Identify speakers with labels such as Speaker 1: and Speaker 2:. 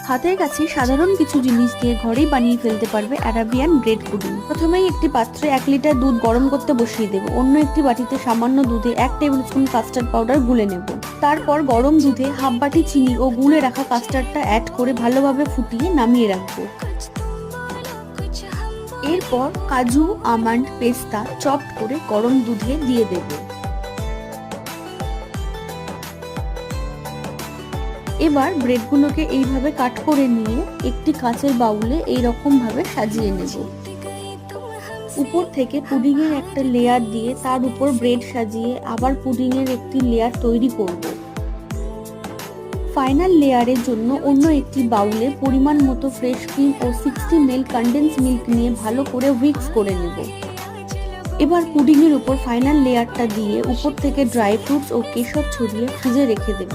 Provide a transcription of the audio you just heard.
Speaker 1: হাতের কাছে সাধারণ কিছু জিনিস দিয়ে ঘরেই বানিয়ে ফেলতে পারবে অ্যারাবিয়ান ব্রেড পুডিং। প্রথমেই একটি পাত্রে 1 লিটার দুধ গরম করতে বসিয়ে দেব। অন্য একটি বাটিতে সামান্য দুধে 1 টেবিলস্পুন কাস্টার্ড পাউডার গুলে নেব। তারপর গরম দুধে হাফ বাটি চিনি ও গুলে রাখা কাস্টার্ডটা অ্যাড করে ভালোভাবে ফুটিয়ে নামিয়ে রাখবো। এরপর কাজু, আমন্ড, পেস্তা চপড করে গরম দুধে দিয়ে দেব। এবার ব্রেডগুলোকে এইভাবে কাট করে নিয়ে একটি কাঁচের বাউলে এইরকম ভাবে সাজিয়ে নেব। উপর থেকে পুডিং এর একটা লেয়ার দিয়ে তার উপর ব্রেড সাজিয়ে আবার পুডিং এর একটি লেয়ার তৈরি করব। ফাইনাল লেয়ারের জন্য অন্য একটি বাউলে পরিমাণ মতো ফ্রেশ ক্রিম ও 60 ml কনডেন্স মিল্ক নিয়ে ভালো করে হুইক্স করে নেব। এবার পুডিং এর উপর ফাইনাল লেয়ারটা দিয়ে উপর থেকে ড্রাই ফ্রুটস ও কেশর ছড়িয়ে ফ্রিজে রেখে দেব।